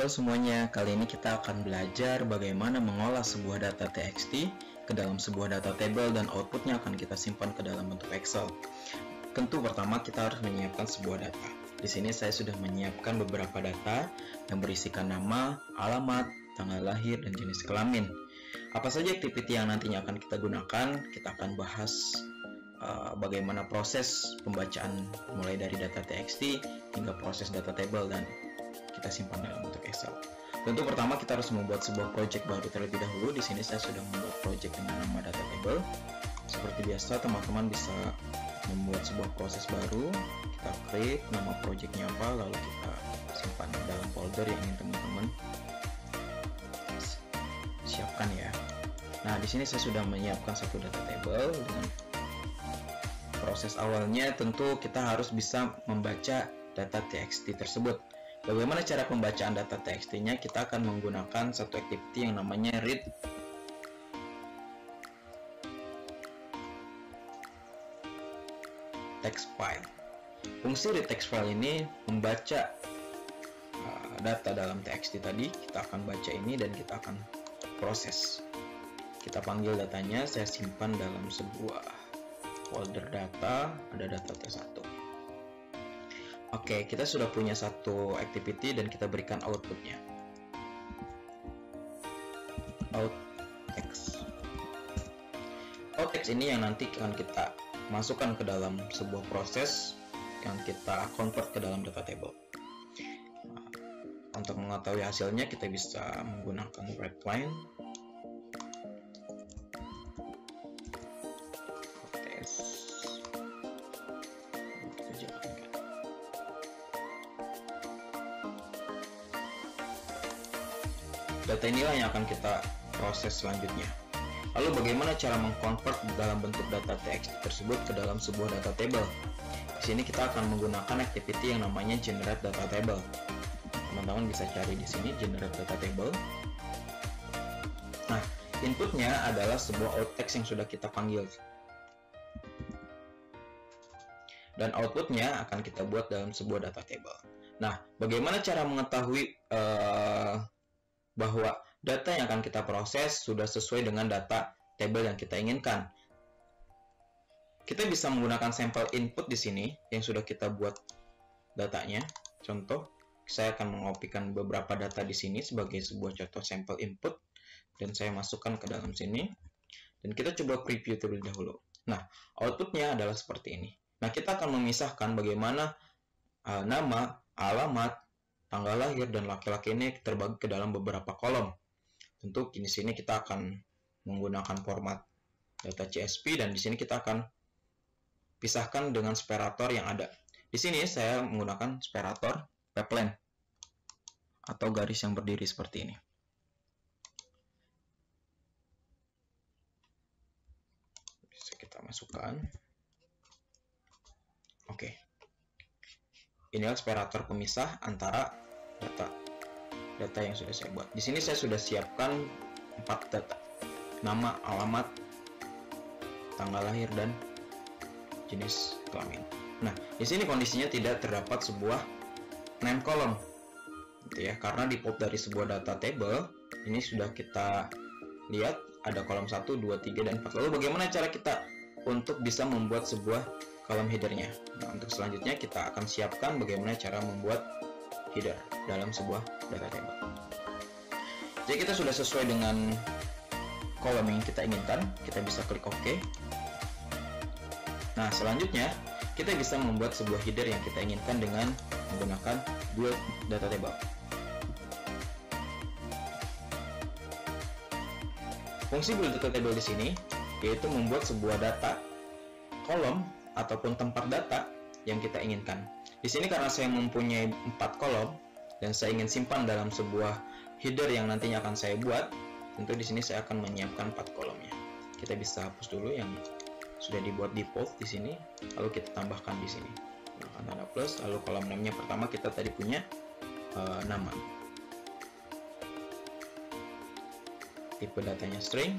Halo semuanya, kali ini kita akan belajar bagaimana mengolah sebuah data TXT ke dalam sebuah data table dan outputnya akan kita simpan ke dalam bentuk Excel. Tentu pertama kita harus menyiapkan sebuah data. Di sini saya sudah menyiapkan beberapa data yang berisikan nama, alamat, tanggal lahir, dan jenis kelamin. Apa saja activity yang nantinya akan kita gunakan, kita akan bahas bagaimana proses pembacaan mulai dari data TXT hingga proses data table dan kita simpan dalam bentuk Excel. Tentu pertama kita harus membuat sebuah project baru terlebih dahulu. Di sini saya sudah membuat project dengan nama data table. Seperti biasa teman-teman bisa membuat sebuah proses baru. Kita create nama projectnya apa, lalu kita simpan dalam folder yang ingin teman-teman siapkan ya. Nah, di sini saya sudah menyiapkan satu data table. Dengan proses awalnya tentu kita harus bisa membaca data TXT tersebut. Bagaimana cara pembacaan data TXT-nya? Kita akan menggunakan satu activity yang namanya read text file. Fungsi read text file ini membaca data dalam TXT tadi. Kita akan baca ini dan kita akan proses. Kita panggil datanya, saya simpan dalam sebuah folder data, ada data T1. Oke, kita sudah punya satu activity dan kita berikan outputnya. Outtext ini yang nanti akan kita masukkan ke dalam sebuah proses yang kita convert ke dalam data table. Untuk mengetahui hasilnya kita bisa menggunakan writeline. Data inilah yang akan kita proses selanjutnya. Lalu bagaimana cara mengkonvert dalam bentuk data TXT tersebut ke dalam sebuah data table? Di sini kita akan menggunakan activity yang namanya generate data table. Teman-teman bisa cari di sini generate data table. Nah, inputnya adalah sebuah outtext yang sudah kita panggil. Dan outputnya akan kita buat dalam sebuah data table. Nah, bagaimana cara mengetahui bahwa data yang akan kita proses sudah sesuai dengan data table yang kita inginkan? Kita bisa menggunakan sampel input di sini yang sudah kita buat datanya. Contoh, saya akan mengopikan beberapa data di sini sebagai sebuah contoh sampel input dan saya masukkan ke dalam sini. Dan kita coba preview terlebih dahulu. Nah, outputnya adalah seperti ini. Nah, kita akan memisahkan bagaimana nama, alamat, tanggal lahir, dan laki-laki ini terbagi ke dalam beberapa kolom. Tentu di sini kita akan menggunakan format data CSV dan di sini kita akan pisahkan dengan separator yang ada. Di sini saya menggunakan separator pipeline atau garis yang berdiri seperti ini. Bisa kita masukkan. Oke. Inilah separator pemisah antara data yang sudah saya buat. Di sini saya sudah siapkan 4 data. Nama, alamat, tanggal lahir, dan jenis kelamin. Nah, di sini kondisinya tidak terdapat sebuah name column. Gitu ya, karena default dari sebuah data table ini sudah kita lihat ada kolom 1, 2, 3, dan 4. Lalu bagaimana cara kita untuk bisa membuat sebuah kolom headernya? Nah, untuk selanjutnya kita akan siapkan bagaimana cara membuat header dalam sebuah data table. Jadi kita sudah sesuai dengan kolom yang kita inginkan, kita bisa klik OK. Nah, selanjutnya kita bisa membuat sebuah header yang kita inginkan dengan menggunakan build data table. Fungsi build data table di sini yaitu membuat sebuah data kolom ataupun tempat data yang kita inginkan. Di sini karena saya mempunyai 4 kolom dan saya ingin simpan dalam sebuah header yang nantinya akan saya buat, tentu di sini saya akan menyiapkan 4 kolomnya. Kita bisa hapus dulu yang sudah dibuat default di sini, lalu kita tambahkan di sini. Gunakan tanda plus, lalu kolom namanya pertama kita tadi punya nama. Tipe datanya string,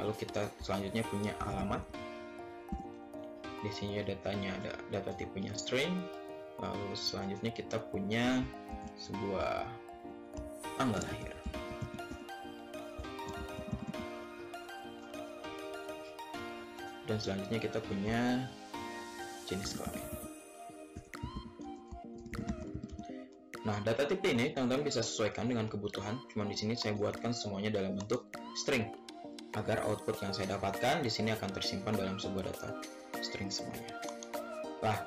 lalu kita selanjutnya punya alamat. Di sini datanya ada data tipenya string. Lalu selanjutnya kita punya sebuah tanggal lahir. Dan selanjutnya kita punya jenis kelamin. Nah, data tipe ini teman-teman bisa sesuaikan dengan kebutuhan. Cuman di sini saya buatkan semuanya dalam bentuk string agar output yang saya dapatkan di sini akan tersimpan dalam sebuah data string semuanya. Nah,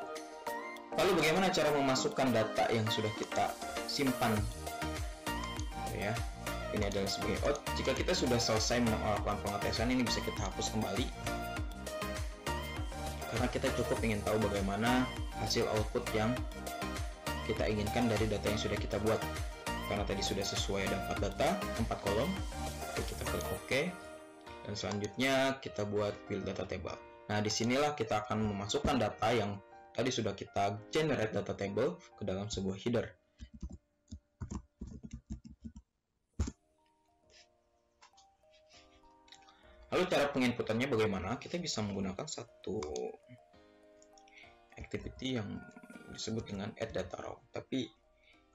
lalu bagaimana cara memasukkan data yang sudah kita simpan? Ya, ini adalah sebagai out. Jika kita sudah selesai melakukan pengetesan, ini bisa kita hapus kembali. Karena kita cukup ingin tahu bagaimana hasil output yang kita inginkan dari data yang sudah kita buat. Karena tadi sudah sesuai dapat data 4 kolom. Oke, kita klik OK. Dan selanjutnya kita buat build data table. Nah, disinilah kita akan memasukkan data yang tadi sudah kita generate data table ke dalam sebuah header. Lalu cara penginputannya bagaimana? Kita bisa menggunakan satu activity yang disebut dengan add data row. Tapi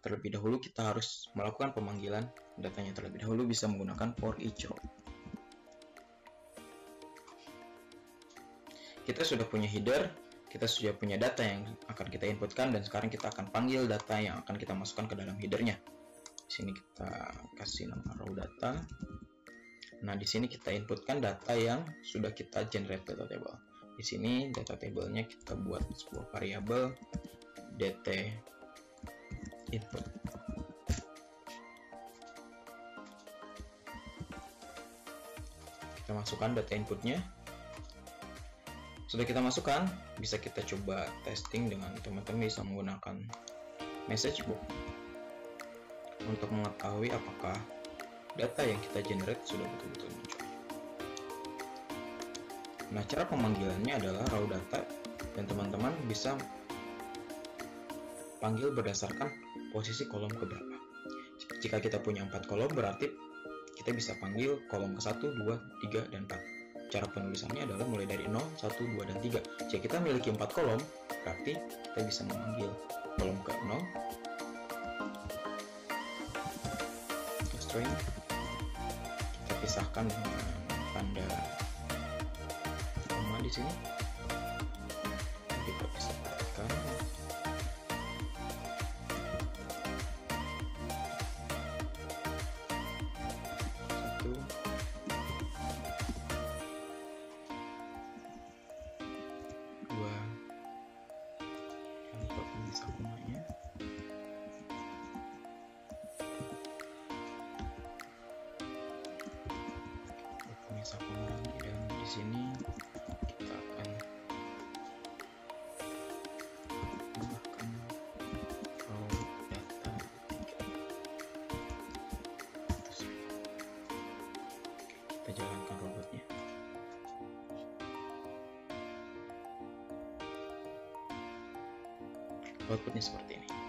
terlebih dahulu kita harus melakukan pemanggilan datanya terlebih dahulu, bisa menggunakan for each row. Kita sudah punya header, kita sudah punya data yang akan kita inputkan, dan sekarang kita akan panggil data yang akan kita masukkan ke dalam headernya. Di sini kita kasih nama row data. Nah, di sini kita inputkan data yang sudah kita generate data table. Di sini data table-nya kita buat sebuah variabel dt input. Kita masukkan data inputnya. Sudah kita masukkan, bisa kita coba testing dengan teman-teman bisa menggunakan message book untuk mengetahui apakah data yang kita generate sudah betul-betul muncul. Nah, cara pemanggilannya adalah raw data, dan teman-teman bisa panggil berdasarkan posisi kolom keberapa. Jika kita punya 4 kolom, berarti kita bisa panggil kolom ke 1, 2, 3, dan 4. Cara penulisannya adalah mulai dari 0, 1, 2, dan 3. Jika kita memiliki 4 kolom, berarti kita bisa memanggil kolom ke 0, string, kita pisahkan dengan tanda koma di sini. Kita bisa perhatikan bisa komanya. Bisa koma lagi, dan di sini kita akan tambahkan row data 3. Kita jalankan robotnya. Outputnya seperti ini.